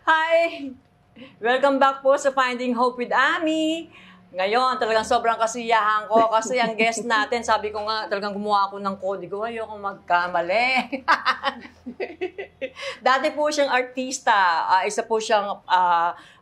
Hi! Welcome back po sa Finding Hope with Ami. Ngayon, talagang sobrang kasiyahan ko kasi ang guest natin, sabi ko nga, talagang gumawa ako ng kodigo, ayoko magkamali. Dati po siyang artista, isa po siyang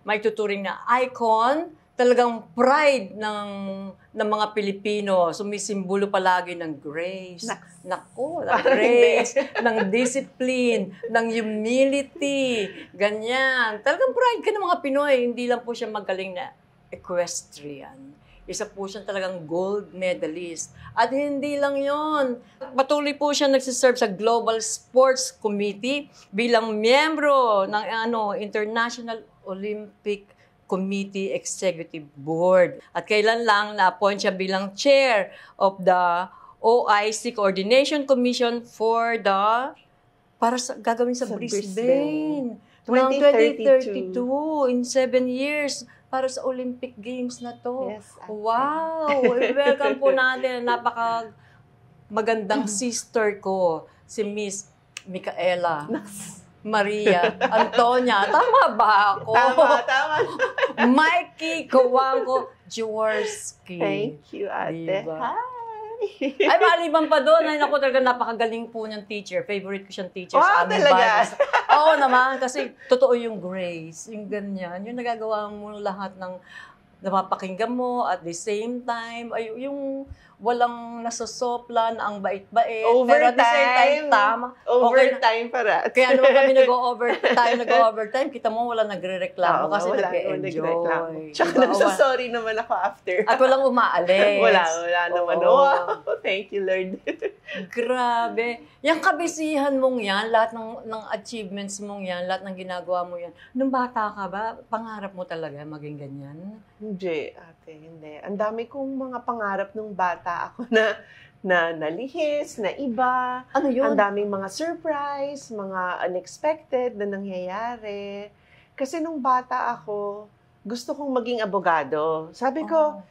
may tuturing na icon, talagang pride ng mga Pilipino, sumisimbolo palagi ng grace. Naku, ng grace, ng discipline, ng humility, ganyan. Talagang pride ka ng mga Pinoy, hindi lang po siya magaling na equestrian. Isa po siyang talagang gold medalist. At hindi lang yon. Patuloy po siya nagsiserve sa Global Sports Committee bilang miyembro ng International Olympic Committee Executive Board. At kailan lang na-appoint siya bilang chair of the OIC Coordination Commission for gagawin sa Brisbane. 2032. In 7 years. Para sa Olympic Games na to. Yes. Wow! Welcome po natin. Napaka magandang sister ko, si Miss Micaela Maria Antonia. Tama ba ako? Tama. Mikey Coanco Jaworski. Thank you, ate. Diba? Hi! Ay, maliban pa doon. Ay, naku, talaga napakagaling po niyang teacher. Favorite ko siyang teacher sa aming talaga? Bible. Oo naman, kasi totoo yung grace, yung ganyan. Yung nagagawa mo lahat ng napapakinggan mo at the same time, ay, yung walang nasosopla na ang bait-bait. Pero at the same time, tama. Overtime para. Kaya naman kami nag-overtime. Kita mo, wala nagre-reklamo kasi nag-enjoy. Tsaka nagsasorry naman ako after. At walang umaalis. Wala naman. Wow, thank you, Lord. Grabe. Yung kabisihan mong yan, lahat ng achievements mong yan, lahat ng ginagawa mo yan. Nung bata ka ba, pangarap mo talaga maging ganyan? Hindi, ate, hindi. Ang dami kong mga pangarap nung bata ako na nalihis, na iba. Ano yun? Ang daming mga surprise, mga unexpected na nangyayari. Kasi nung bata ako, gusto kong maging abogado. Sabi ko,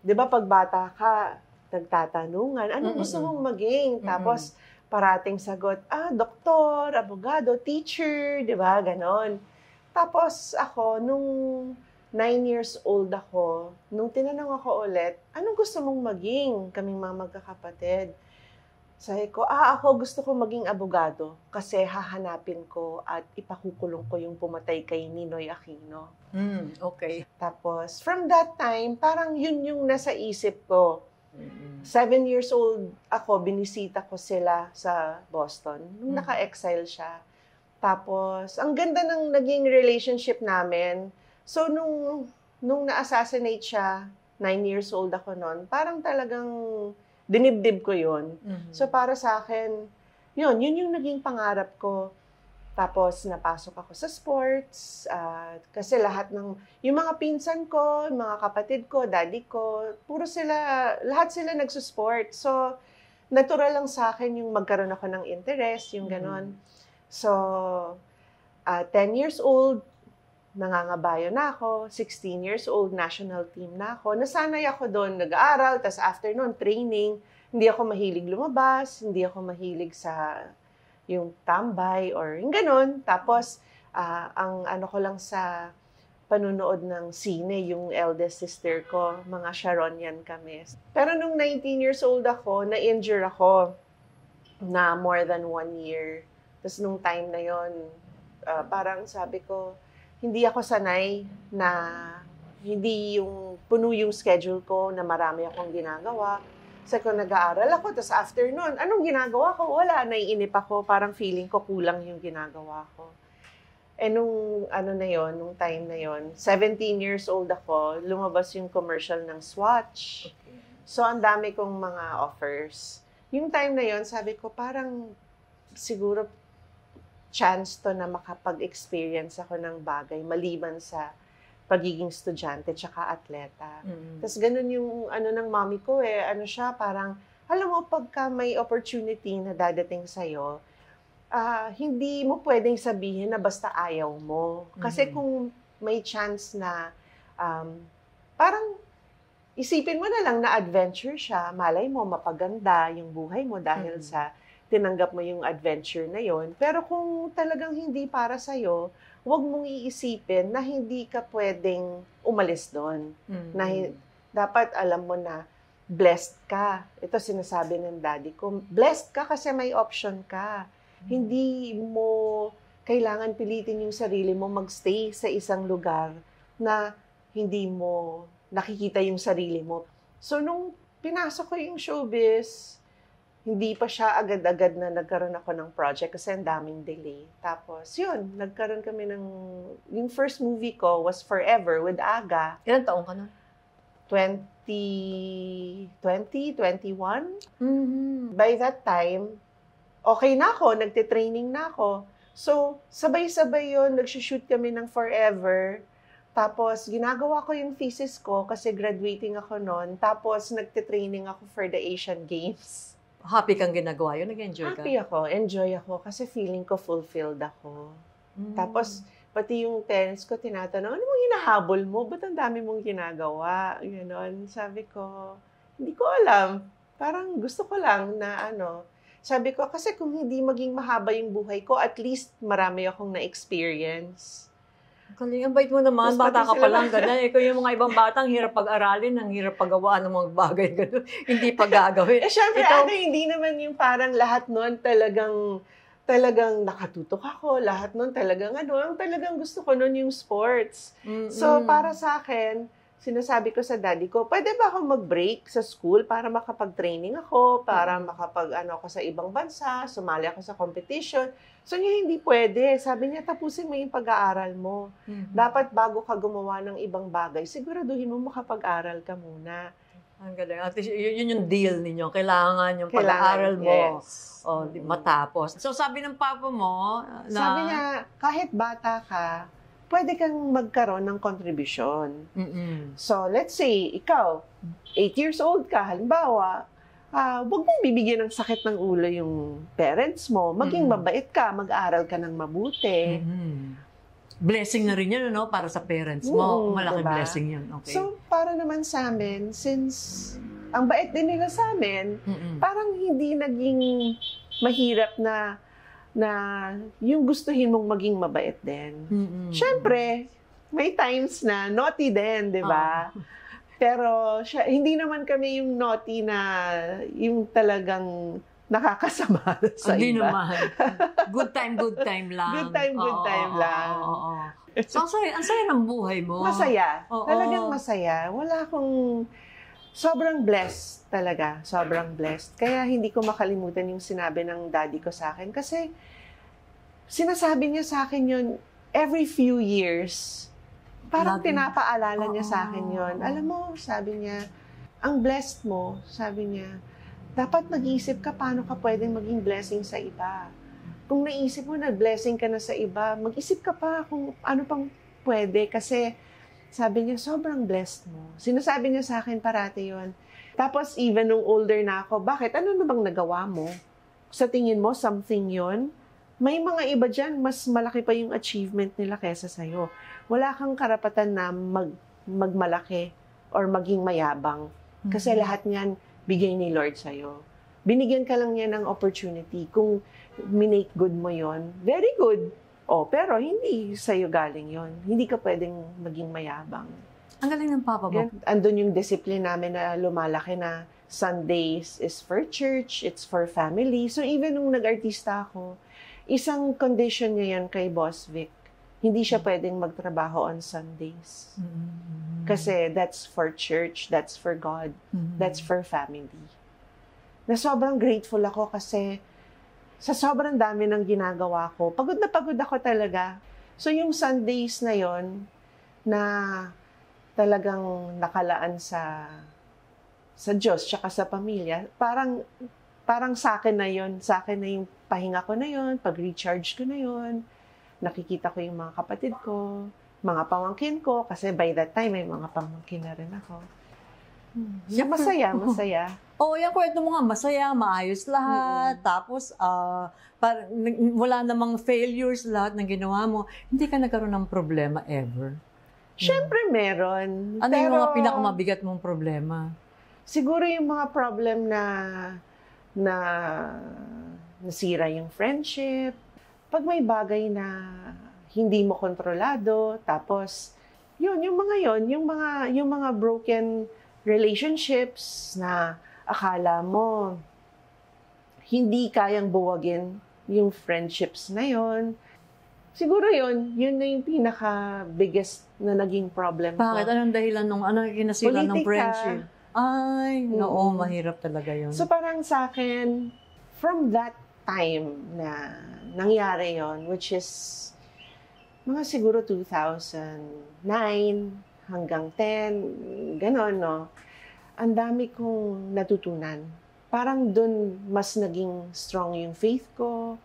di ba pag bata ka, nagtatanungan, ano gusto mong maging? Tapos parating sagot, doktor, abogado, teacher, di ba? Ganon. Tapos ako, nung 9 years old ako, nung tinanong ako ulit, anong gusto mong maging? Kaming mga magkakapatid. Sabi ko, ako gusto kong maging abogado kasi hahanapin ko at ipakukulong ko yung pumatay kay Ninoy Aquino. Okay. Tapos, from that time, parang yun yung nasa isip ko. 7 years old ako, binisita ko sila sa Boston. Nung naka-exile siya. Tapos, ang ganda ng naging relationship namin. So, nung na-assassinate siya, 9 years old ako noon, parang talagang dinibdib ko yun. So, para sa akin, yun yung naging pangarap ko. Tapos, napasok ako sa sports. Kasi lahat yung mga pinsan ko, yung mga kapatid ko, daddy ko, lahat sila nagsusport. So, natural lang sa akin yung magkaroon ako ng interest, yung ganon. So, 10 years old, nangangabayo na ako, 16 years old, national team na ako. Nasanay ako doon, nag-aaral, tapos after noon, training. Hindi ako mahilig lumabas, hindi ako mahilig sa yung tambay or yung ganon. Tapos, ang ano ko lang sa panunood ng sine, yung eldest sister ko, mga Sharonian kami. Pero nung 19 years old ako, na-injure ako na more than 1 year. Tapos nung time na yon, parang sabi ko, hindi ako sanay na hindi yung puno yung schedule ko na marami akong ginagawa. Kasi kung nag-aaral ako, tapos after nun, anong ginagawa ko? Wala, naiinip ako. Parang feeling ko kulang yung ginagawa ko. Nung nung time na yon, 17 years old ako, lumabas yung commercial ng Swatch. So, ang dami kong mga offers. Yung time na yon, sabi ko, parang siguro chance to na makapag-experience ako ng bagay maliban sa pagiging estudyante tsaka atleta. Tapos ganun yung ng mommy ko siya parang, alam mo, pagka may opportunity na dadating sa'yo, hindi mo pwedeng sabihin na basta ayaw mo. Kasi kung may chance na parang isipin mo na lang na adventure siya, malay mo mapaganda yung buhay mo dahil sa tinanggap mo yung adventure na yon. Pero kung talagang hindi para sa'yo, huwag mong iisipin na hindi ka pwedeng umalis doon. Na dapat alam mo na blessed ka. Ito sinasabi ng daddy ko, blessed ka kasi may option ka. Hindi mo kailangan pilitin yung sarili mo magstay sa isang lugar na hindi mo nakikita yung sarili mo. So, nung pinasok ko yung showbiz, hindi pa siya agad-agad na nagkaroon ako ng project kasi ang daming delay. Tapos, yun, nagkaroon kami ng... Yung first movie ko was Forever with Aga. Ilan taong ka na? 20, 21. Mm-hmm. By that time, okay na ako, nagtitraining na ako. So, sabay-sabay yun, nag-shoot kami ng Forever. Tapos, ginagawa ko yung thesis ko kasi graduating ako noon. Tapos, nagtitraining ako for the Asian Games. Happy kang ginagawa yun? Nag-enjoy ka? Happy ako, enjoy ako kasi feeling ko fulfilled ako. Tapos, pati yung parents ko tinatanong, ano mong hinahabol mo? Ba't ang dami mong ginagawa? Ganon. Sabi ko, hindi ko alam. Parang gusto ko lang na sabi ko, kasi kung hindi maging mahaba yung buhay ko, at least marami akong na-experience. Kaling, ang bait mo naman, bata ka pa lang, ganyan. Ikaw yung mga ibang batang hirap pag-aralin, ang hirap pag-gawaan ng mga bagay, gano'n. Hindi pa gagawin. Syempre, hindi naman yung parang lahat nun talagang nakatutok ako. Lahat nun talagang ang talagang gusto ko nun yung sports. So, para sa akin, sinasabi ko sa daddy ko, pwede ba ako mag-break sa school para makapag-training ako, para ako sa ibang bansa, sumali ako sa competition. So, niya hindi pwede. Sabi niya, tapusin mo yung pag-aaral mo. Dapat bago ka gumawa ng ibang bagay, siguraduhin mo makapag-aral ka muna. Ang galing. At least, yun yung deal ninyo. Kailangan yung pag-aaral mo. Yes. Matapos. So, sabi ng papa mo na... Sabi niya, kahit bata ka, pwede kang magkaroon ng contribution. So, let's say, ikaw, 8 years old ka, halimbawa, huwag mong bibigyan ng sakit ng ulo yung parents mo. Maging mabait ka, mag-aral ka ng mabuti. Blessing na rin yun, para sa parents mo. Malaking diba? Blessing yun. Okay. So, para naman sa amin, since ang bait din nila sa amin, parang hindi naging mahirap na yung gustuhin mong maging mabait din. Siyempre, may times na naughty din, di ba? Pero hindi naman kami yung naughty na yung talagang nakakasama sa hindi iba. Naman. Good time lang. Good time lang. So, ang saya ng buhay mo. Masaya. Talagang masaya. Wala akong... Sobrang blessed talaga. Sobrang blessed. Kaya hindi ko makalimutan yung sinabi ng daddy ko sa akin. Kasi sinasabi niya sa akin yun every few years. Parang pinapaalala niya sa akin yun. Alam mo, sabi niya, ang blessed mo, sabi niya, dapat mag-isip ka paano ka pwedeng maging blessing sa iba. Kung naisip mo na blessing ka na sa iba, mag-isip ka pa kung ano pang pwede. Kasi sabi niya, sobrang blessed mo. Sinasabi niya sa akin parati yun. Tapos even nung older na ako, bakit? Ano na bang nagawa mo? Sa tingin mo, something yun? May mga iba dyan, mas malaki pa yung achievement nila kesa sa'yo. Wala kang karapatan na magmalaki or maging mayabang. Kasi lahat niyan, bigay ni Lord sa'yo. Binigyan ka lang niya ng opportunity. Kung minake good mo yon, very good. Pero hindi sa'yo galing yon. Hindi ka pwedeng maging mayabang. Ang galing ng papa mo. Andun yung discipline namin na lumalaki na Sundays is for church, it's for family. So even nung nag-artista ako, isang condition niya yan kay Boss Vic. Hindi siya pwedeng magtrabaho on Sundays. Kasi that's for church, that's for God, that's for family. Na sobrang grateful ako kasi sa sobrang dami ng ginagawa ko, pagod na pagod ako talaga. So yung Sundays na yon na talagang nakalaan sa Diyos tsaka sa pamilya, parang sa akin na yon, sa akin na yung pahinga ko na yon, pag-recharge ko na yon. Nakikita ko yung mga kapatid ko, mga pamangkin ko, kasi by that time may mga pamangkin na rin ako. Masaya. Yung kwento mo nga, masaya, maayos lahat, tapos wala namang failures lahat ng ginawa mo. Hindi ka nagkaroon ng problema ever? Siyempre meron. Ano yung mga pinakamabigat mong problema? Siguro yung mga problem na nasira yung friendship. Pag may bagay na hindi mo kontrolado, tapos yung mga broken relationships na akala mo hindi kayang buwagin yung friendships na yon. Siguro yun na yung pinaka-biggest na naging problem ko. Bakit? Anong dahilan anong kinasira ng Politika. friendship? Ay, oo, mahirap talaga yun. So parang sa akin, from that time na nangyari yon, which is mga siguro 2009 hanggang 10, gano'n, no? Ang dami kong natutunan. Parang dun mas naging strong yung faith ko.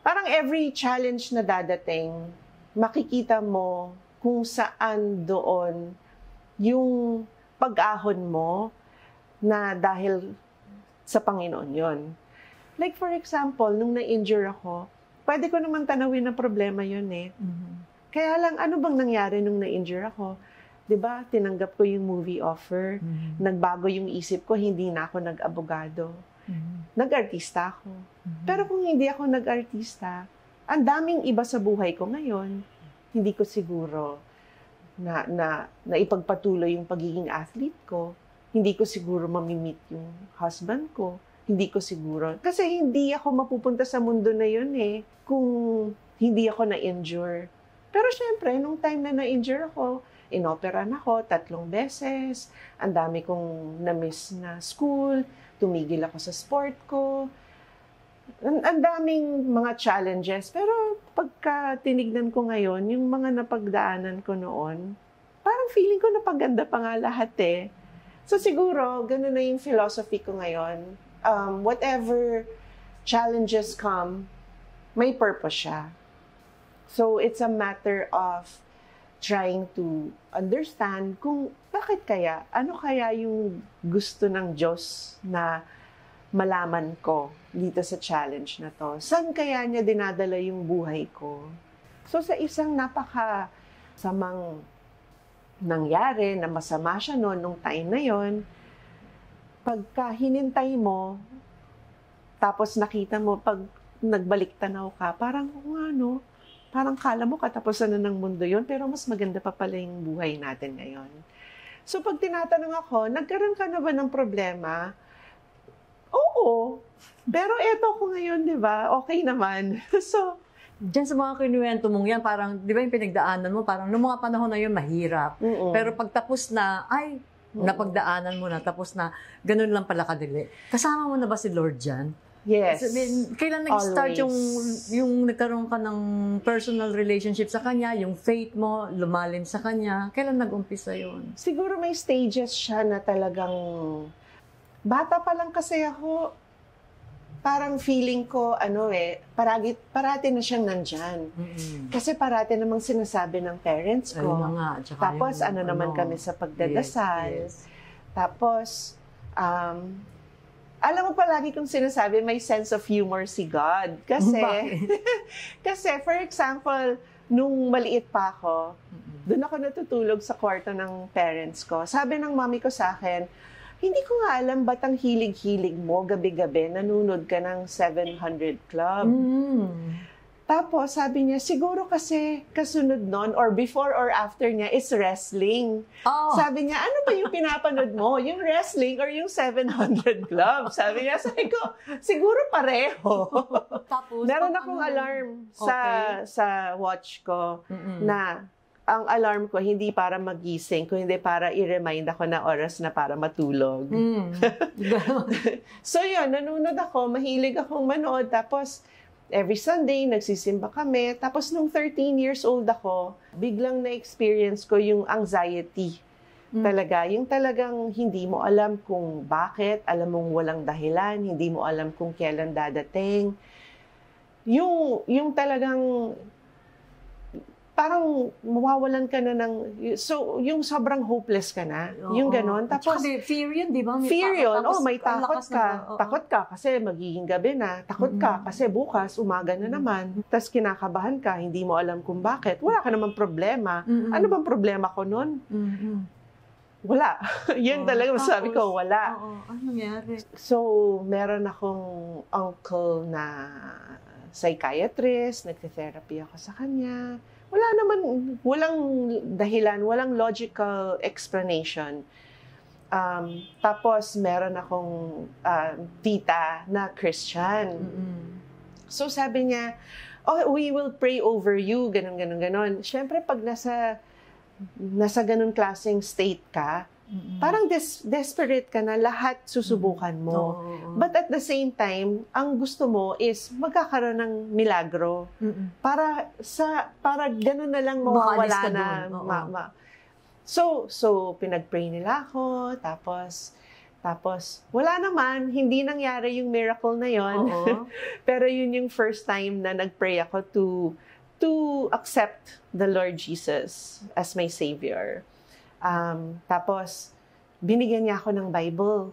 Parang every challenge na dadating, makikita mo kung saan doon yung pag-ahon mo na dahil sa Panginoon yon. Like for example, nung na-injure ako, pwede ko naman tanawin na problema yun eh. Mhm. Kaya lang, ano bang nangyari nung na-injure ako? 'Di ba? Tinanggap ko yung movie offer. Mhm. Nagbago yung isip ko, hindi na ako nag-abogado. Mhm. Nag-artista ako. Mhm. Pero kung hindi ako nag-artista, ang daming iba sa buhay ko ngayon. Hindi ko siguro na ipagpatuloy yung pagiging athlete ko. Hindi ko siguro mamimit yung husband ko. Hindi ko siguro. Kasi hindi ako mapupunta sa mundo na yun eh, kung hindi ako na-injure. Pero syempre, nung time na na-injure ako, inoperan ako 3 beses, ang dami kong na-miss na school, tumigil ako sa sport ko. Ang daming mga challenges. Pero pagka tinignan ko ngayon, yung mga napagdaanan ko noon, parang feeling ko napaganda pa nga lahat eh. So siguro, ganun na yung philosophy ko ngayon. Whatever challenges come, may purpose siya. So it's a matter of trying to understand kung bakit kaya, ano kaya yung gusto ng Diyos na malaman ko dito sa challenge na to. Saan kaya niya dinadala yung buhay ko? So sa isang napaka-samang nangyari na masama siya noon, nung time na yon, pagka hinintay mo, tapos nakita mo, pag nagbalik tanaw ka, parang ano, parang kala mo katapusan na ng mundo yon, pero mas maganda pa pala yung buhay natin ngayon. So pag tinatanong ako, nagkaroon ka na ba ng problema? Oo. Pero eto ko ngayon, di ba? Okay naman. So, Diyan sa mga kinuwento mong yan, parang, di ba yung pinagdaanan mo, parang noong mga panahon na yun, mahirap. Pero pag tapos na, ay, napagdaanan mo na, tapos na, ganun lang pala kadali. Kasama mo na ba si Lord dyan? yes. Kailan nag-start Always. yung nagkaroon ka ng personal relationship sa Kanya, yung faith mo, lumalim sa Kanya? Kailan nag-umpisa yun? Siguro may stages siya na talagang, bata pa lang kasi ako, parang feeling ko, parati na siyang nandyan. Kasi parati namang sinasabi ng parents ko. Ayun na nga. Tsaka Tapos yung, naman kami sa pagdadasal. Yes. Tapos, alam mo palagi kong sinasabi, may sense of humor si God. Kasi, kasi for example, nung maliit pa ako, doon ako natutulog sa kwarto ng parents ko. Sabi ng mami ko sa akin, hindi ko nga alam ba't ang hilig-hilig mo gabi-gabi, nanunod ka ng 700 Club. Tapos sabi niya, siguro kasi kasunod nun, or before or after niya, is wrestling. Oh. Sabi niya, ano ba yung pinapanood mo? Yung wrestling or yung 700 Club? Sabi ko, siguro pareho. Tapos, Meron akong alarm sa watch ko na ang alarm ko hindi para magising, kundi para i-remind ako na oras na para matulog. So yun, nanonood ako, mahilig akong manood. Tapos every Sunday, nagsisimba kami. Tapos nung 13 years old ako, biglang na-experience ko yung anxiety. Talaga, yung talagang hindi mo alam kung bakit, alam mong walang dahilan, hindi mo alam kung kailan dadating. Yung talagang parang mawawalan ka na ng, so yung sobrang hopeless ka na, yung ganon. Tapos, fear yun, di ba? fear yun, may takot lakas ka. na, Takot ka kasi magiging gabi na. Takot ka kasi bukas, umaga na naman. Tapos kinakabahan ka, hindi mo alam kung bakit. Wala ka namang problema. Ano bang problema ko nun? Wala. Yun talaga, masabi ko, wala. Ano nangyari? So, meron akong uncle na psychiatrist, nagte-therapy ako sa kanya. Walang dahilan, walang logical explanation. Tapos, meron akong tita na Christian. So, sabi niya, we will pray over you, ganon. Siyempre, pag nasa ganun klaseng state ka, parang desperate ka na lahat susubukan mo. But at the same time, ang gusto mo is magkakaroon ng milagro. Para ganun na lang mawawala na. So pinag-pray nila ako, tapos wala naman, hindi nangyari yung miracle na yon. Pero yun yung first time na nag-pray ako to accept the Lord Jesus as my Savior. Tapos, binigyan niya ako ng Bible.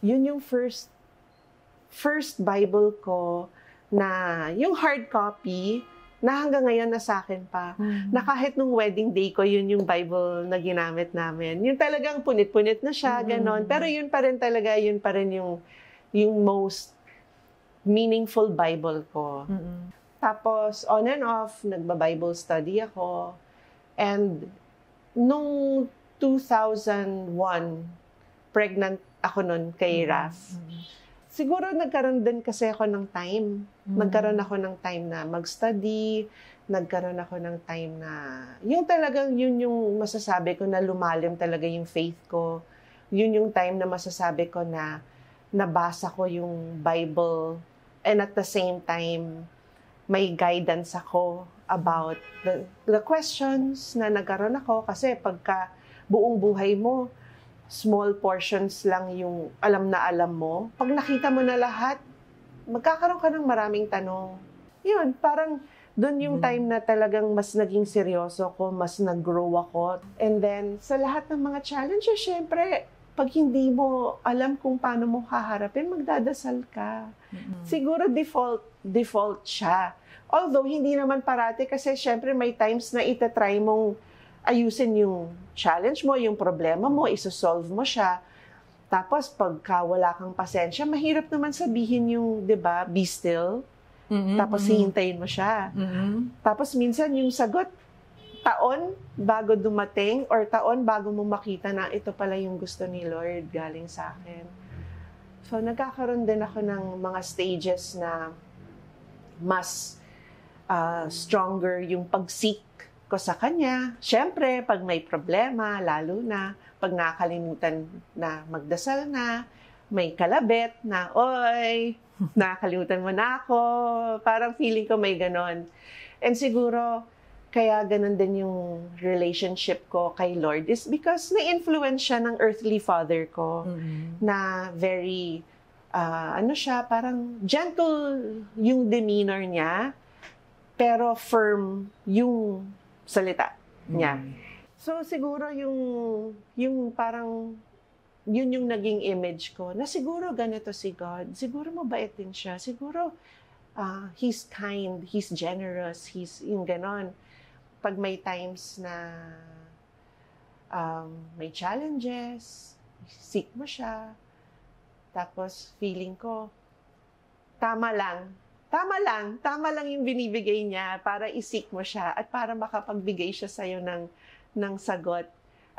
Yun yung first Bible ko na, yung hard copy, na hanggang ngayon nasa akin pa. Na kahit nung wedding day ko, yun yung Bible na ginamit namin. Yung talagang punit-punit na siya, ganon. Pero yun pa rin yung most meaningful Bible ko. Tapos, on and off, nagba-Bible study ako. And, nung 2001, pregnant ako nun kay Raf. Siguro nagkaroon din kasi ako ng time. Nagkaroon ako ng time na mag-study. Nagkaroon ako ng time na, yun yung masasabi ko na lumalim talaga yung faith ko. Yun yung time na masasabi ko na nabasa ko yung Bible. And at the same time, may guidance ako about the questions na nagkaroon ako. Kasi pagka buong buhay mo, small portions lang yung alam na alam mo. Pag nakita mo na lahat, magkakaroon ka ng maraming tanong. Yun, parang doon yung time na talagang mas naging seryoso ko, mas nag-grow ako. And then, sa lahat ng mga challenges, syempre, pag hindi mo alam kung paano mo haharapin, magdadasal ka. Siguro default siya. Although, hindi naman parati kasi syempre may times na itatry mong ayusin yung challenge mo, yung problema mo, isosolve mo siya. Tapos, pagka wala kang pasensya, mahirap naman sabihin yung, di ba, be still. Tapos, hihintayin mo siya. Tapos, minsan yung sagot, taon bago dumating or taon bago mo makita na ito pala yung gusto ni Lord galing sa akin. So, nagkakaroon din ako ng mga stages na mas stronger yung pag-seek ko sa Kanya. Siyempre, pag may problema, lalo na, pag nakakalimutan na magdasal na, may kalabit na, oy, nakakalimutan mo na ako. Parang feeling ko may ganon. And siguro, kaya ganon din yung relationship ko kay Lord is because na-influence siya ng earthly father ko na very, parang gentle yung demeanor niya, pero firm yung salita niya. So, siguro yung parang, yun yung naging image ko, na siguro ganito si God, siguro mabait din siya, siguro He's kind, He's generous, He's yung ganon. Pag may times na may challenges, seek mo siya, tapos feeling ko, tama lang yung binibigay niya para isik mo siya at para makapagbigay siya sa'yo ng sagot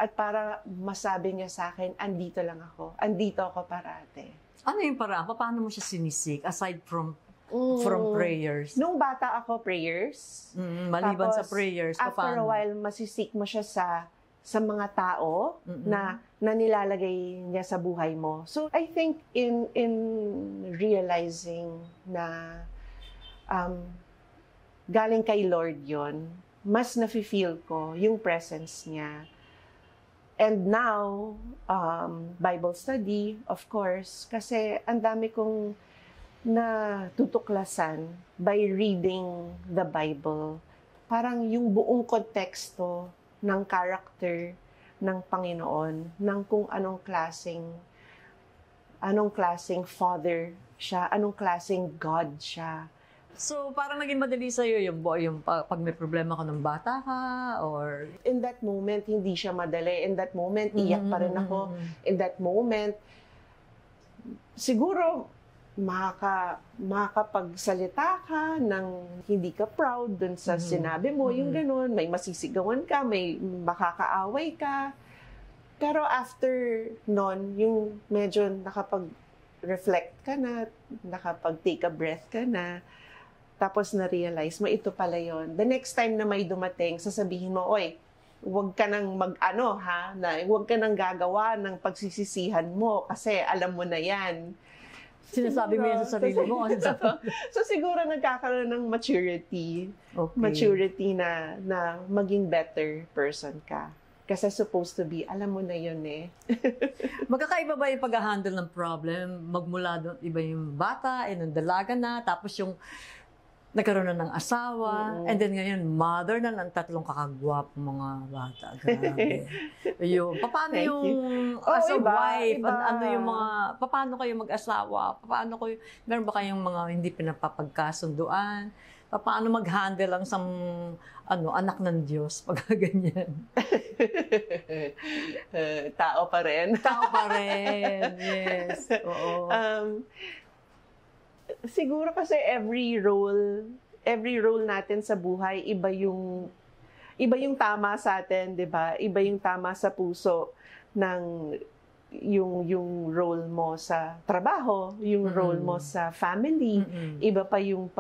at para masabi niya sa akin, andito lang ako, andito ako parate. Ano yung paraan? Paano mo siya sinisik aside from prayers? Nung bata ako, prayers. Maliban tapos, sa prayers, after a while, masisik mo siya sa mga tao na nilalagay niya sa buhay mo. So, I think in realizing na galing kay Lord yon, mas nafe-feel ko yung presence niya. And now, Bible study, of course, kasi ang dami kong natutuklasan by reading the Bible. Parang yung buong konteksto ng character ng Panginoon, ng kung anong klaseng Father siya, anong klaseng God siya. So, parang naging madali sa'yo yung pag may problema ka ng bata ka, or... In that moment, hindi siya madali. In that moment, iyak pa rin ako. In that moment, siguro, makakapagsalita ka ng hindi ka proud dun sa sinabi mo, yung ganun, may masisigawan ka, may makakaaway ka. Pero after nun, yung medyo nakapag-reflect ka na, nakapag-take a breath ka na, tapos na-realize mo, ito pala yon. The next time na may dumating, sasabihin mo, oy, huwag ka nang huwag ka nang gagawa ng pagsisisihan mo kasi alam mo na yan. Sinasabi mo yan sa sarili mo? So siguro nagkakaroon ng maturity. Okay. Maturity na maging better person ka. Kasi supposed to be, alam mo na yun eh. Magkakaiba ba yung pag-handle ng problem? Magmula doon, iba yung bata, yung dalaga na, tapos yung nagkaroon na ng asawa, and then ngayon, mother na ng 3 kakagwap mga bata. Grabe. Yung, paano yung as a wife, ano yung mga, paano kayo mag-asawa, meron ba kayong mga hindi pinapapagkasunduan, paano mag-handle ang anak ng Diyos pag ganyan? Tao pa rin. Tao pa rin, yes. Oo. Siguro kasi every role natin sa buhay, iba yung tama sa atin, 'di ba? Iba yung tama sa puso ng yung role mo sa trabaho, yung role mo sa family, iba pa yung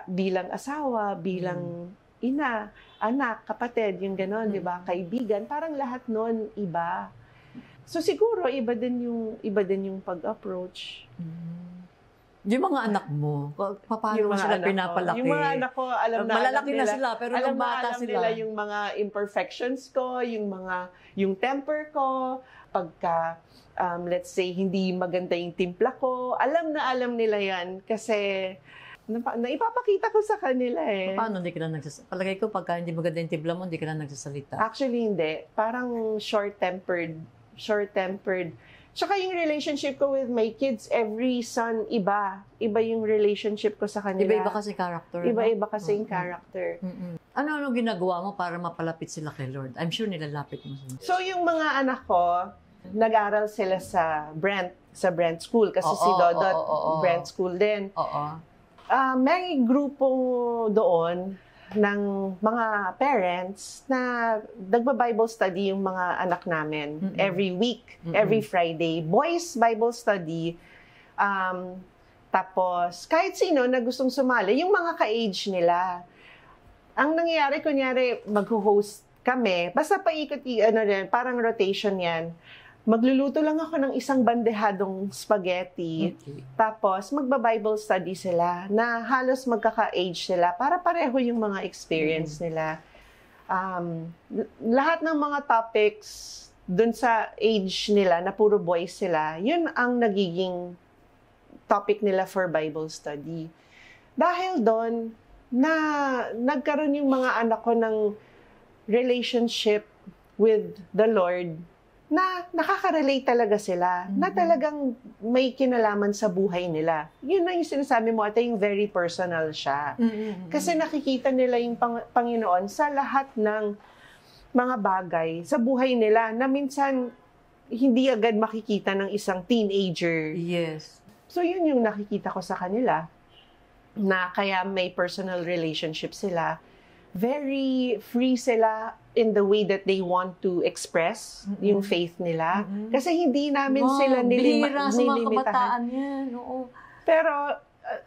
bilang asawa, bilang ina, anak, kapatid, yung gano'n, 'di ba? Kaibigan, parang lahat noon iba. So siguro iba din yung pag-approach. Yung mga anak mo, paano mo sila pinapalaki? Yung mga anak ko, malalaki na sila, pero nung bata alam sila. Nila yung mga imperfections ko, yung temper ko, pagka, let's say, hindi maganda yung timpla ko, alam nila yan kasi naipapakita ko sa kanila eh. Paano hindi ka na nagsasalita? Palagay ko, pagka hindi maganda yung timpla mo, hindi ka na nagsasalita. Actually, hindi. Parang short-tempered. Tsaka yung relationship ko with my kids, every son, iba. Iba yung relationship ko sa kanila. Iba-iba kasi character. Iba-iba kasi yung character. Ano ginagawa mo para mapalapit sila kay Lord? I'm sure nilalapit mo sila. So, yung mga anak ko, nag-aral sila sa Brent School. Kasi si Dodot, Brent School din. May grupo doon ng mga parents na nagba-Bible study yung mga anak namin every week, every Friday. Boys Bible study. Tapos, kahit sino na gustong sumali, yung mga ka-age nila. Ang nangyayari, kunyari, mag-host kami, basta paikot, parang rotation yan. Magluluto lang ako ng isang bandehadong spaghetti. Tapos, magba-Bible study sila na halos magkaka-age sila para pareho yung mga experience nila. Lahat ng mga topics dun sa age nila na puro boys sila, yun ang nagiging topic nila for Bible study. Dahil doon, nagkaroon yung mga anak ko ng relationship with the Lord na nakaka-relate talaga sila, na talagang may kinalaman sa buhay nila. Yun na yung sinasabi mo, ate, yung very personal siya. Kasi nakikita nila yung Panginoon sa lahat ng mga bagay sa buhay nila na minsan hindi agad makikita ng isang teenager. Yes. So yun yung nakikita ko sa kanila, na kaya may personal relationship sila. Very free sila in the way that they want to express yung faith nila. Kasi hindi namin sila bihira sa mga nilimitahan. kabataan yan. Oo. Pero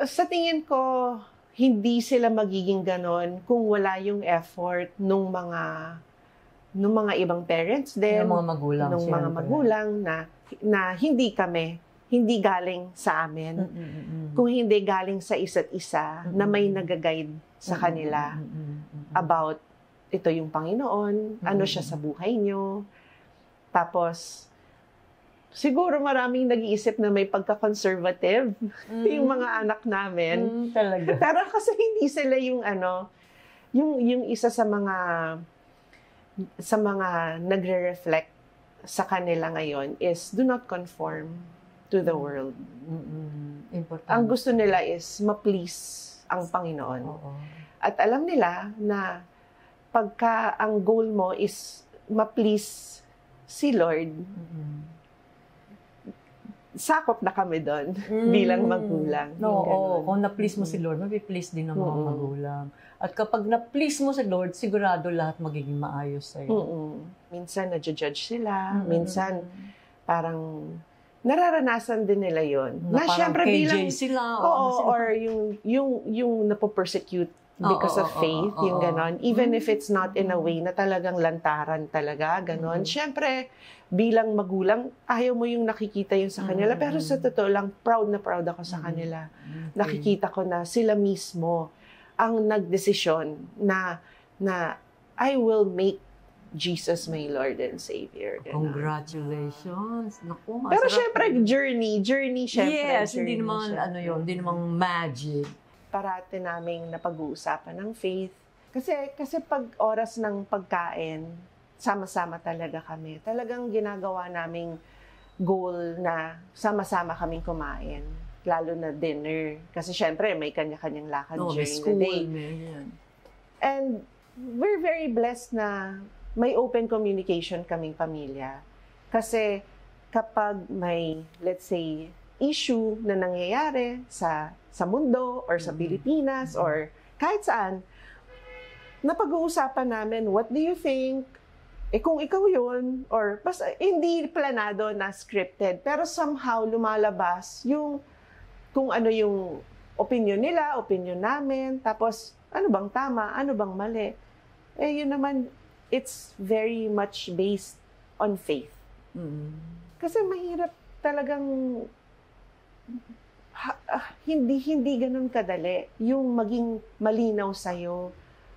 sa tingin ko, hindi sila magiging ganon kung wala yung effort nung mga ibang parents din. Yung mga magulang. Nung mga magulang na hindi galing sa amin. Kung hindi galing sa isa't isa na may nag-guide sa kanila about ito yung Panginoon, ano siya sa buhay nyo. Tapos, siguro maraming nag-iisip na may pagka-conservative yung mga anak namin. Talaga. Pero kasi hindi sila yung yung isa sa mga nagre-reflect sa kanila ngayon is do not conform to the world. Important. Ang gusto nila is ma-please ang Panginoon. At alam nila na pagka ang goal mo is ma-please si Lord, sakop na kami doon bilang magulang. No, kung na-please mo si Lord, mapi-please din ng mga magulang. At kapag na-please mo si Lord, sigurado lahat magiging maayos sa'yo. Minsan na-judge sila, minsan parang nararanasan din nila yon. Na syempre bilang sila. Or yung napo-persecute because of faith, yung ganon. Even if it's not in a way na talagang lantaran talaga, ganon. Syempre, bilang magulang, ayaw mo yung nakikita yun sa kanila. Pero sa totoo lang, proud na proud ako sa kanila. Nakikita ko na sila mismo ang nagdesisyon na I will make Jesus my Lord and Savior. Ganon. Congratulations. Naku, pero syempre, journey syempre. Yes, journey, hindi naman, hindi naman magic. Parati naming napag-uusapan ng faith. Kasi pag oras ng pagkain, sama-sama talaga kami. Talagang ginagawa naming goal na sama-sama kaming kumain. Lalo na dinner. Kasi syempre, may kanya-kanyang lakad during the day. And we're very blessed na may open communication kaming pamilya. Kasi kapag may, let's say, issue na nangyayari sa mundo or sa Pilipinas or kahit saan, napag-uusapan namin, what do you think? Kung ikaw yun, or basta hindi planado na scripted, pero somehow lumalabas yung kung ano yung opinion nila, opinion namin, tapos ano bang tama, ano bang mali. Yun naman, it's very much based on faith. Kasi mahirap talagang hindi ganun kadali yung maging malinaw sa'yo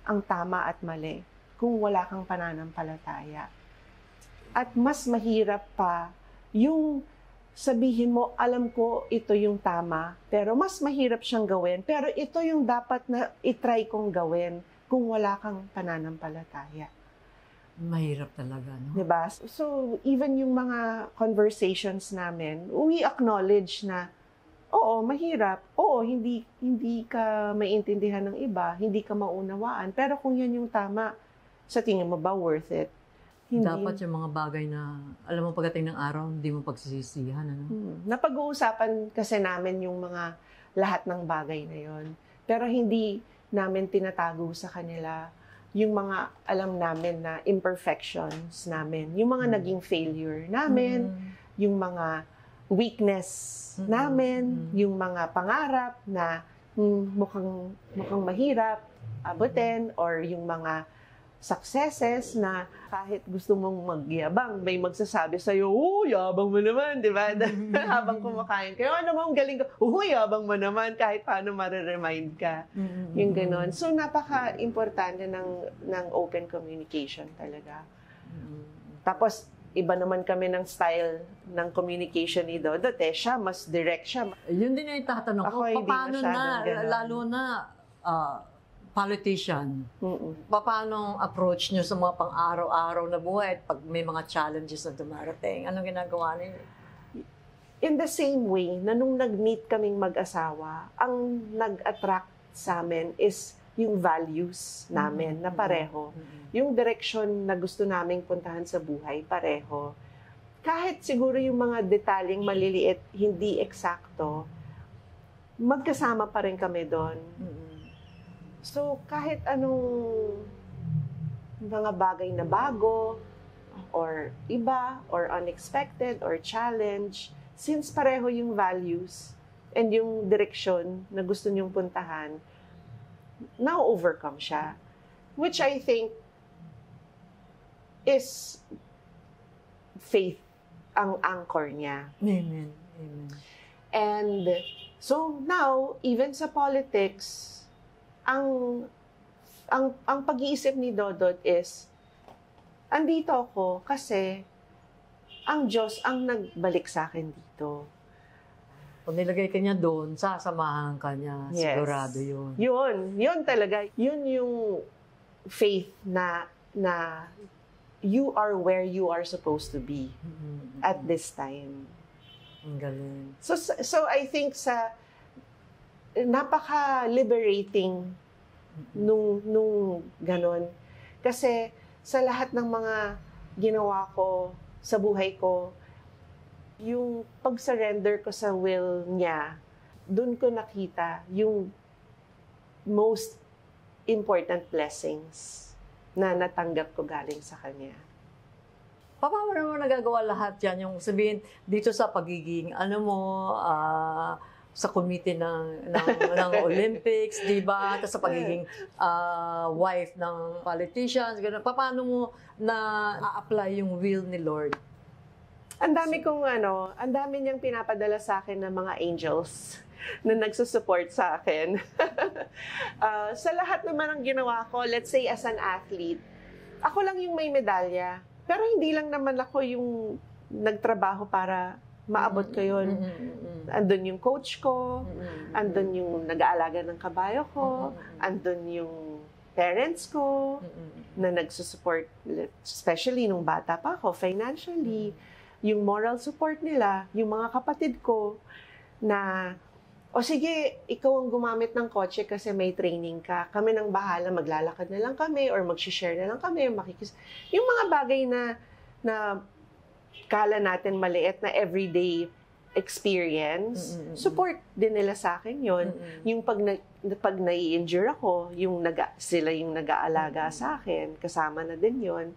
ang tama at mali kung wala kang pananampalataya. At mas mahirap pa yung sabihin mo, alam ko ito yung tama, pero mas mahirap siyang gawin, pero ito yung dapat na itry kong gawin kung wala kang pananampalataya. Mahirap talaga, no? Diba? So, even yung mga conversations namin, we acknowledge na, oo, mahirap. Oo, hindi ka maintindihan ng iba, hindi ka maunawaan. Pero kung yan yung tama, sa tingin mo ba worth it? Hindi. Dapat yung mga bagay na, alam mo, pagdating ng araw, hindi mo pagsisisihan, ano? Napag-uusapan kasi namin yung mga lahat ng bagay na yon. Pero hindi namin tinatago sa kanila yung mga alam namin na imperfections namin, yung mga naging failure namin, yung mga weakness namin, yung mga pangarap na mukhang mahirap abutin, or yung mga successes na kahit gusto mong magyabang, may magsasabi sa'yo, yabang mo naman, di ba? Habang kumakain kayo, ano mo, galing ka, yabang mo naman, kahit paano mareremind ka. Yung ganon. So, napaka-importante ng open communication talaga. Tapos, iba naman kami ng style ng communication ni Dodot. Siya, mas direct siya. Yun din yung tatanong ko, paano na, lalo na, politician, paano approach nyo sa mga pang-araw-araw na buhay pag may mga challenges na dumarating? Anong ginagawa ninyo? In the same way, na nung nag-meet kaming mag-asawa, ang nag-attract sa amin is yung values namin na pareho. Yung direction na gusto naming puntahan sa buhay, pareho. Kahit siguro yung mga detalyeng maliliit, hindi eksakto, magkasama pa rin kami doon. So, kahit anong mga bagay na bago, or iba, or unexpected, or challenge, since pareho yung values and yung direction na gusto niyong puntahan, na-overcome siya. Which I think is faith ang anchor niya. Amen. Amen. And so now, even sa politics, ang pag-iisip ni Dodot is, andito ako kasi ang Diyos ang nagbalik sa akin dito. Kung nilagay ka niya doon, sasamahan ka niya. Yes. Sigurado yun. Yun talaga. Yun yung faith na you are where you are supposed to be at this time. Ang galing. So I think napaka-liberating nung ganon. Kasi sa lahat ng mga ginawa ko sa buhay ko, Yung pag-surrender ko sa will niya, doon ko nakita yung most important blessings na natanggap ko galing sa kanya. Paano naman nagagawa lahat yan? Yung sabihin, dito sa pagiging, sa committee ng Olympics, di ba? Tapos sa pagiging wife ng politicians, gano'n. Paano mo na-apply yung will ni Lord? Ang dami niyang pinapadala sa akin ng mga angels na nagsusupport sa akin. Sa lahat naman ng ginawa ko, let's say as an athlete, ako lang yung may medalya. Pero hindi lang naman ako yung nagtrabaho para maabot ko yun. Andun yung coach ko, andun yung nag-aalaga ng kabayo ko, andun yung parents ko na nagsusupport, especially nung bata pa ako, financially. Yung moral support nila, yung mga kapatid ko na, o sige, ikaw ang gumamit ng kotse kasi may training ka. Kami nang bahala, maglalakad na lang kami or mag-share na lang kami. Yung mga bagay na kala natin maliit na everyday experience, support din nila sa akin yon. Yung pag nai-injure ako, sila yung nag-aalaga sa akin, kasama na din yon.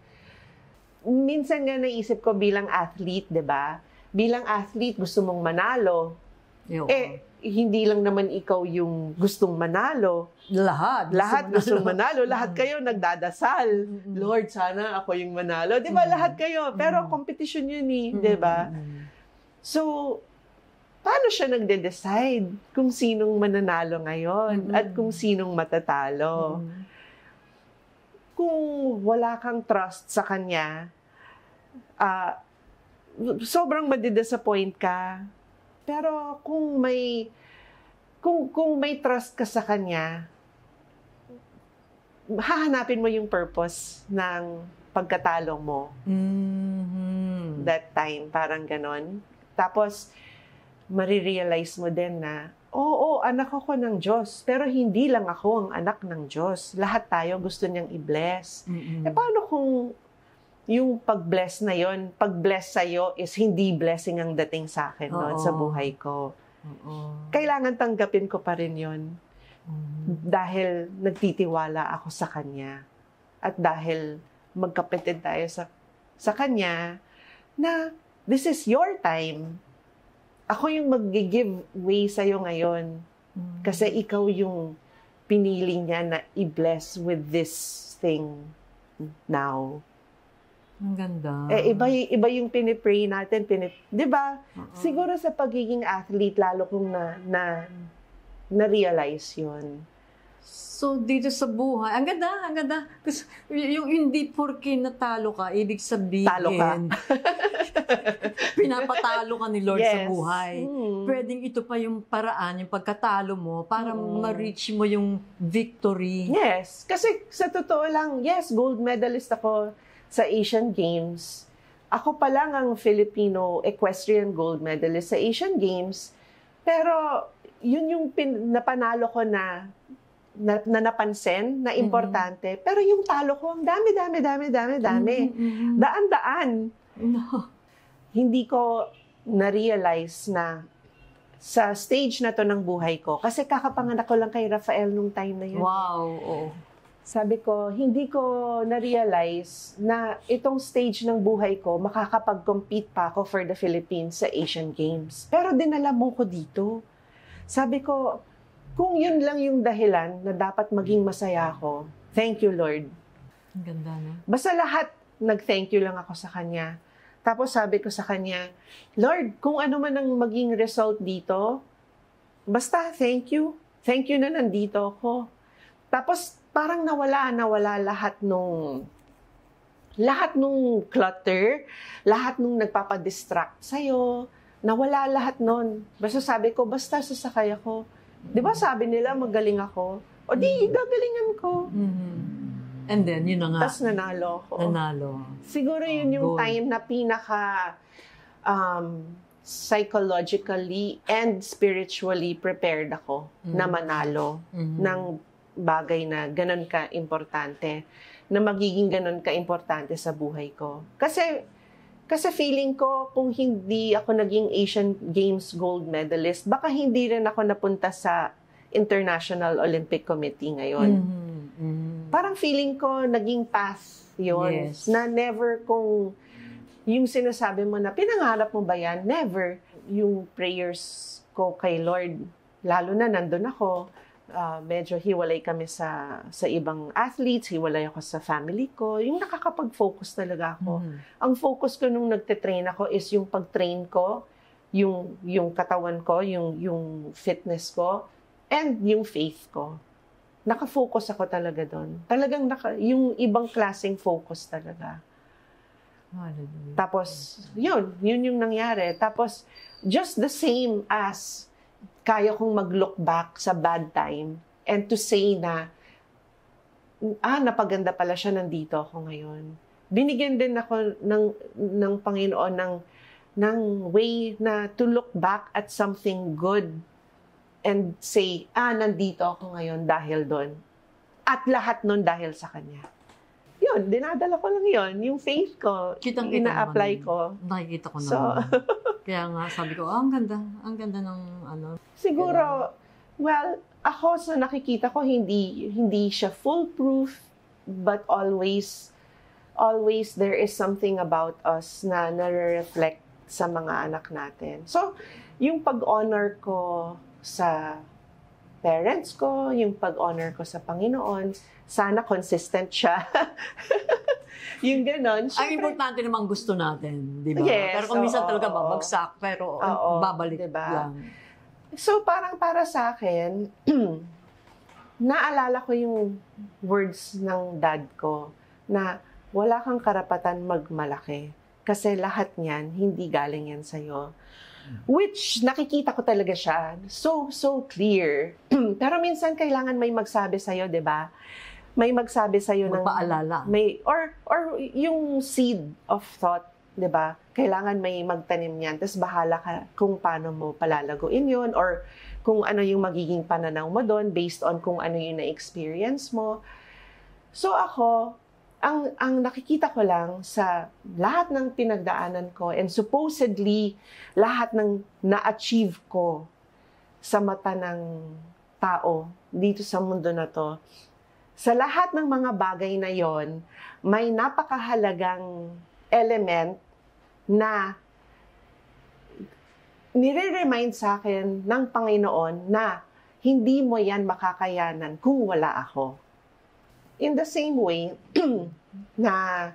Minsan nga naisip ko bilang athlete, 'di ba? Bilang athlete, gusto mong manalo. Hindi lang naman ikaw yung gustong manalo. Lahat gustong manalo. Lahat kayo nagdadasal. Lord, sana ako yung manalo. 'Di ba? Lahat kayo. Pero competition yun eh, 'di ba? So, paano siya nagde-decide kung sinong mananalo ngayon at kung sinong matatalo? Kung wala kang trust sa kanya, sobrang madidisappoint ka. Pero kung may trust ka sa kanya, hahanapin mo yung purpose ng pagkatalo mo. That time, parang ganon. Tapos, marirealize mo din na, oo, anak ako ng Diyos, pero hindi lang ako ang anak ng Diyos. Lahat tayo gusto niyang i-bless. Paano kung yung pag-bless na yon, pag-bless sa'yo is hindi blessing ang dating sa akin noon sa buhay ko? Kailangan tanggapin ko pa rin yon. Dahil nagtitiwala ako sa Kanya. At dahil magkapatid tayo sa Kanya, na this is your time. Ako yung mag-give way sa'yo ngayon. Kasi ikaw yung pinili niya na i-bless with this thing now. Ang ganda. Iba yung pinipray natin. Di ba? Siguro sa pagiging athlete, lalo kung na-realize yun. So, dito sa buhay, ang ganda. Kasi, yung hindi porke natalo ka, ibig sabihin, talo ka. Pinapatalo ka ni Lord sa buhay. Pwedeng ito pa yung paraan, yung pagkatalo mo, para ma-reach mo yung victory. Yes. Kasi sa totoo lang, yes, gold medalist ako sa Asian Games. Ako pa lang ang Filipino equestrian gold medalist sa Asian Games. Pero, yun yung napanalo ko na napansin, na importante. Pero yung talo ko, ang dami. Daan-daan. No. Hindi ko na-realize na sa stage na to ng buhay ko, kasi kakapanganak ko lang kay Rafael nung time na yun. Wow, oo. Sabi ko, hindi ko na-realize na itong stage ng buhay ko, makakapag-compete pa ako for the Philippines sa Asian Games. Pero dinala mo ko dito. Sabi ko, kung yun lang yung dahilan na dapat maging masaya ako, thank you, Lord. Ang ganda, no? Basta lahat, nag-thank you lang ako sa Kanya. Tapos sabi ko sa Kanya, Lord, kung ano man ang maging result dito, basta thank you. Thank you na nandito ako. Tapos parang nawala lahat nung clutter, lahat nung nagpapadistract sa'yo, nawala lahat nun. Basta sabi ko, basta sasakay ako. Di ba sabi nila, magaling ako? O di, gagalingan ko. And then, yun na nga. Tapos nanalo ako. Siguro yun yung gold. time na pinaka psychologically and spiritually prepared ako na manalo ng bagay na ganun ka-importante, na magiging ganun ka-importante sa buhay ko. Kasi Kasi feeling ko, kung hindi ako naging Asian Games gold medalist, baka hindi rin ako napunta sa International Olympic Committee ngayon. Parang feeling ko, naging path yun. Yes. Na never kung yung sinasabi mo na, pinangarap mo ba yan? Never. Yung prayers ko kay Lord, lalo na nandun ako, medyo hiwalay kami sa ibang athletes, hiwalay ako sa family ko. Yung nakakapag-focus talaga ako. Ang focus ko nung nagte-train ako is yung pag-train ko, yung katawan ko, yung fitness ko, and yung faith ko. Naka-focus ako talaga doon. Talagang yung ibang klaseng focus talaga. Hallelujah. Tapos, yun yung nangyari. Tapos, just the same as kaya kong mag-look back sa bad time and to say na, napaganda pala siya, nandito ako ngayon. Binigyan din ako ng Panginoon ng way na to look back at something good and say, nandito ako ngayon dahil doon. At lahat nun dahil sa Kanya. Yun, dinadala ko lang yun. Yung faith ko, ina-apply ko. Nakikita ko naman. Kaya nga, sabi ko, ang ganda ng ano. Siguro, well, ako sa nakikita ko, hindi siya foolproof, but always there is something about us na nare-reflect sa mga anak natin. So, yung pag-honor ko sa parents ko, yung pag-honor ko sa Panginoon, sana consistent siya. Yung ganon. Ang importante namang gusto natin, di ba? Yes, pero kung minsan talaga babagsak, pero babalik diba? lang. So, parang para sa akin, naalala ko yung words ng dad ko na wala kang karapatan magmalaki kasi lahat niyan, hindi galing yan sa'yo. Which, nakikita ko talaga siya. So clear. Pero minsan, kailangan may magsabi sa'yo, di ba? May magsabi sa'yo ng... Magpaalala. Or yung seed of thought, di ba? Kailangan may magtanim yan. Tapos bahala ka kung paano mo palalaguin yun or kung ano yung magiging pananaw mo doon based on kung ano yung na-experience mo. So ako, ang nakikita ko lang sa lahat ng pinagdaanan ko and supposedly lahat ng na-achieve ko sa mata ng tao dito sa mundo na to, sa lahat ng mga bagay na yon, may napakahalagang element na nire-remind sa akin ng Panginoon na hindi mo yan makakayanan kung wala ako. In the same way, na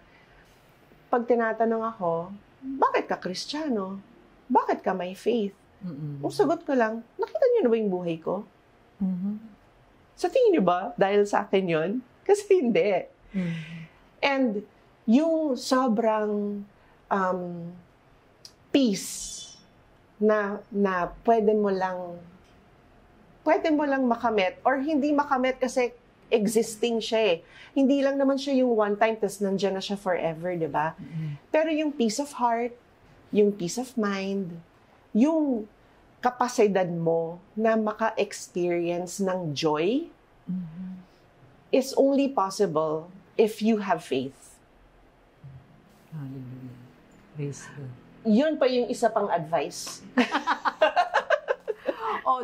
pag tinatanong ako, bakit ka Kristiyano? Bakit ka may faith? Ang sagot ko lang, nakita niyo na ba yung buhay ko? Sa tingin niyo ba, dahil sa akin yon? Kasi hindi. And yung sobrang peace na pwede mo lang makamit or hindi makamit kasi existing siya eh. Hindi lang naman siya yung one time tas nandiyan na siya forever, di ba? Pero yung peace of heart, yung peace of mind, yung kapasidad mo na maka-experience ng joy is only possible if you have faith. Hallelujah. Praise God. Yun pa yung isa pang advice.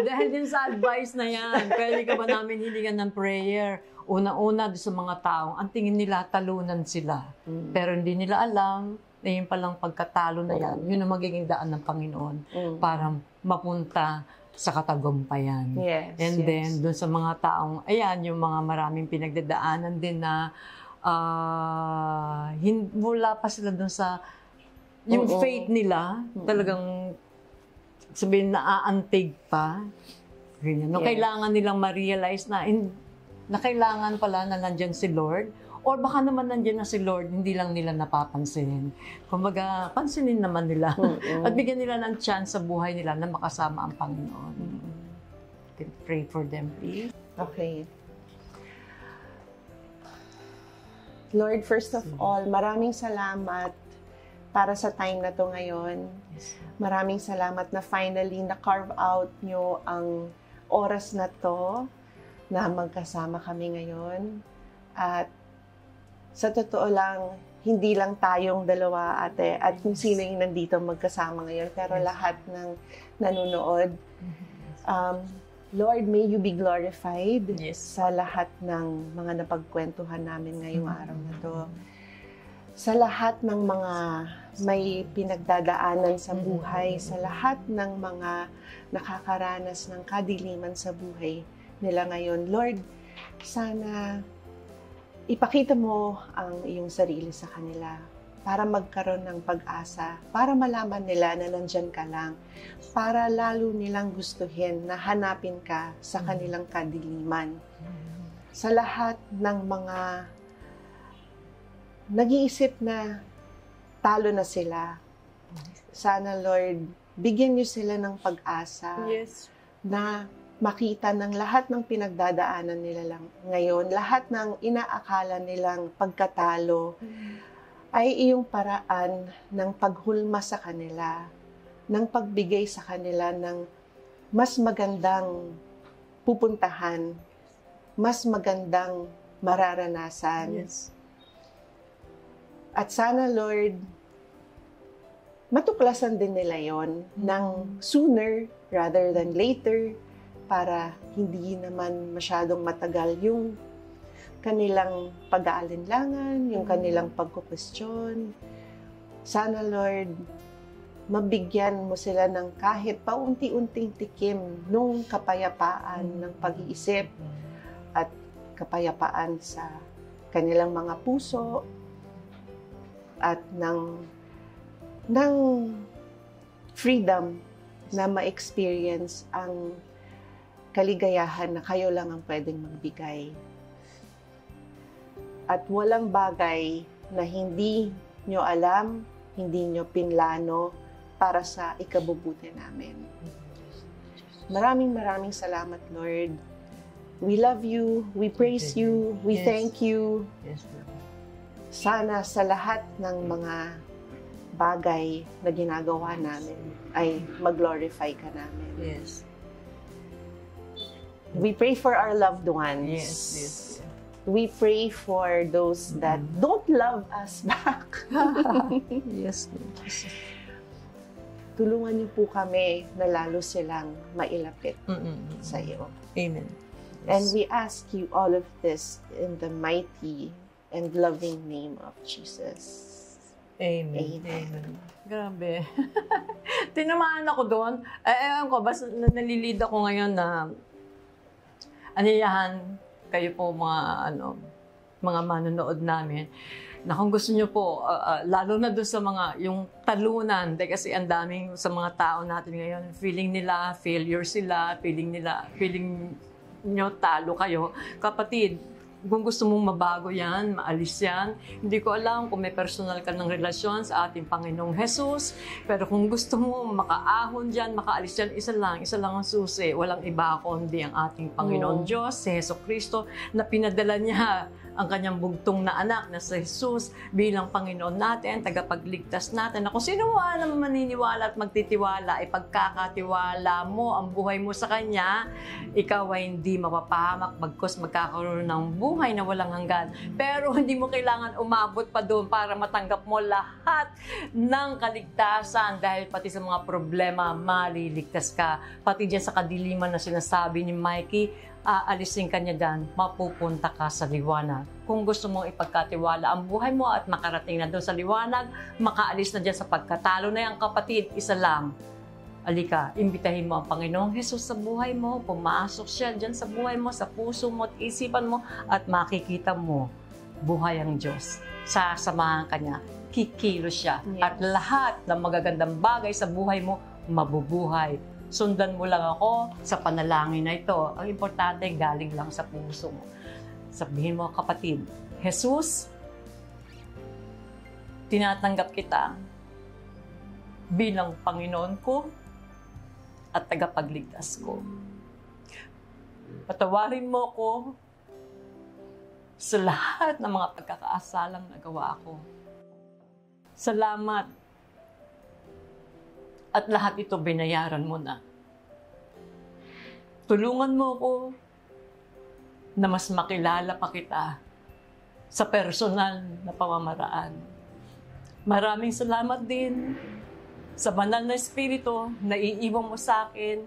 Dahil din sa advice na yan, pwede ka ba namin hilingan ng prayer? Una-una sa mga taong, ang tingin nila, talunan sila. Pero hindi nila alam na yung palang pagkatalo na yan, yun ang magiging daan ng Panginoon para mapunta sa katagumpayan. Yes, And then, dun sa mga taong, ayan, yung mga maraming pinagdadaanan din na wala pa sila dun sa yung faith nila, talagang sabihin naaantig pa. Ganyan. No, kailangan nilang ma-realize na kailangan pala na nandiyan si Lord. Or baka naman nandiyan na si Lord, hindi lang nila napapansin. Kumbaga, pansinin naman nila. At bigyan nila ng chance sa buhay nila na makasama ang Panginoon. You can pray for them, please. Okay. Lord, first of all, maraming salamat para sa time na to ngayon. Yes. Maraming salamat na finally na-carve out nyo ang oras na to na magkasama kami ngayon. At sa totoo lang, hindi lang tayong dalawa, ate, at kung sino yung nandito magkasama ngayon, pero lahat ng nanonood. Lord, may you be glorified sa lahat ng mga napagkwentuhan namin ngayong araw na to. Sa lahat ng mga may pinagdadaanan sa buhay, sa lahat ng mga nakakaranas ng kadiliman sa buhay nila ngayon. Lord, sana ipakita mo ang iyong sarili sa kanila para magkaroon ng pag-asa, para malaman nila na nandyan ka lang, para lalo nilang gustuhin na hanapin ka sa kanilang kadiliman. Sa lahat ng mga nag-iisip na talo na sila, sana Lord, bigyan niyo sila ng pag-asa na makita ng lahat ng pinagdadaanan nila lang ngayon, lahat ng inaakala nilang pagkatalo, ay iyong paraan ng paghulma sa kanila, ng pagbigay sa kanila ng mas magandang pupuntahan, mas magandang mararanasan. At sana, Lord, matuklasan din nila yon ng sooner rather than later para hindi naman masyadong matagal yung kanilang pag-aalinlangan, yung kanilang pagkukwestiyon. Sana, Lord, mabigyan mo sila ng kahit paunti-unting tikim nung kapayapaan ng pag-iisip at kapayapaan sa kanilang mga puso at ng freedom na ma-experience ang kaligayahan na kayo lang ang pwedeng magbigay. At walang bagay na hindi nyo alam, hindi nyo pinlano para sa ikabubuti namin. Maraming salamat, Lord. We love you, we praise you, we thank you. Sana sa lahat ng mga bagay na ginagawa namin ay mag-glorify ka namin. We pray for our loved ones. We pray for those that don't love us back. Tulungan niyo po kami na lalo silang mailapit sa iyo. Amen. And we ask you all of this in the mighty and loving name of Jesus. Amen. Grabe. Tinamaan ako doon. Ewan ko, basta nalilid ako ngayon na aniyahan kayo po mga manonood namin, na kung gusto nyo po, lalo na doon sa mga, yung talunan, kasi ang daming sa mga tao natin ngayon, feeling nila, failure sila, feeling nyo talo kayo. Kapatid, kung gusto mong mabago yan, maalis yan. Hindi ko alam kung may personal ka ng relasyon sa ating Panginoong Jesus, pero kung gusto mo makaahon dyan, makaalis dyan, isa lang ang susi. Walang iba kundi ang ating Panginoon Diyos, si Hesus Kristo, na pinadala niya ang kanyang bugtong na anak na si Jesus bilang Panginoon natin, tagapagligtas natin. Na kung sino naman maniniwala at magtitiwala, ipagkakatiwala mo ang buhay mo sa Kanya, ikaw ay hindi mapapahamak, bagkus magkakaroon ng buhay na walang hanggan. Pero hindi mo kailangan umabot pa doon para matanggap mo lahat ng kaligtasan, dahil pati sa mga problema, maliligtas ka. Pati dyan sa kadiliman na sinasabi ni Mikey, aalisin ka niya dyan, mapupunta ka sa liwanag. Kung gusto mong ipagkatiwala ang buhay mo at makarating na doon sa liwanag, makaalis na dyan sa pagkatalo na yan, kapatid, isa lang. Alika, imbitahin mo ang Panginoong Jesus sa buhay mo, pumasok siya dyan sa buhay mo, sa puso mo at isipan mo, at makikita mo, buhay ang Diyos. Sasamahan ka niya, kikilos siya, at lahat ng magagandang bagay sa buhay mo, mabubuhay. Sundan mo lang ako sa panalangin na ito. Ang importante, galing lang sa puso mo. Sabihin mo, kapatid, Jesus, tinatanggap kita bilang Panginoon ko at tagapagligtas ko. Patawarin mo ko sa lahat ng mga pagkakaasalang nagawa ko. Salamat. At lahat ito binayaran mo na. Tulungan mo ko na mas makilala pa kita sa personal na pamamaraan. Maraming salamat din sa banal na Espiritu na iiwan mo sa akin,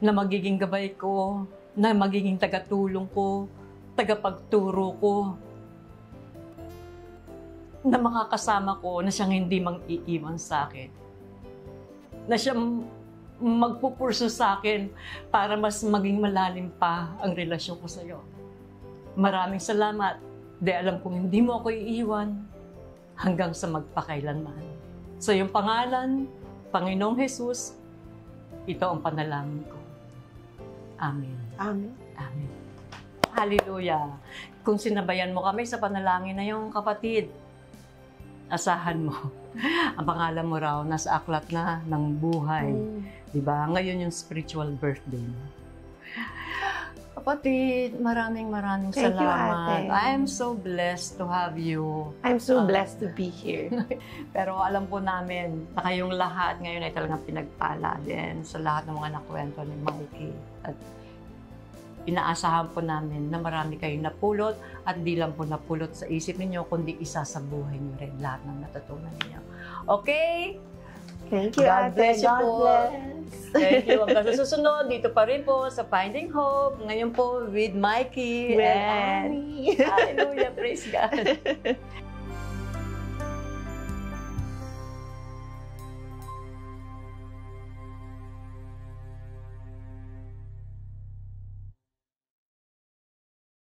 na magiging gabay ko, na magiging tagatulong ko, tagapagturo ko, na makakasama ko, na siyang hindi mang-iiwan sa akin. Na siyang magpupurso sa akin para mas maging malalim pa ang relasyon ko sa iyo. Maraming salamat. Dahil alam kong hindi mo ako iiwan hanggang sa magpakailanman. Sa iyong pangalan, Panginoong Jesus, ito ang panalangin ko. Amen. Amen. Amen. Hallelujah. Kung sinabayan mo kami sa panalangin na yung kapatid, asahan mo. Ang pangalan mo raw nasa aklat na ng buhay. Diba? Ngayon yung spiritual birthday mo. Kapatid, maraming Thank you, salamat. ate. I am so blessed to have you. I'm so blessed to be here. Pero alam po namin na kayong lahat ngayon ay talagang pinagpala din sa lahat ng mga nakwento ni Mikey. At inaasahan po namin na marami kayong napulot at di lang po napulot sa isip ninyo, kundi isa sa buhay niyo rin lahat ng natutunan ninyo. Okay? Thank you, God ate. bless you God po. bless. Thank you. Hanggang sa susunod, dito pa rin po sa Finding Hope. Ngayon po with Mikey. With and Annie. Hallelujah. Praise God.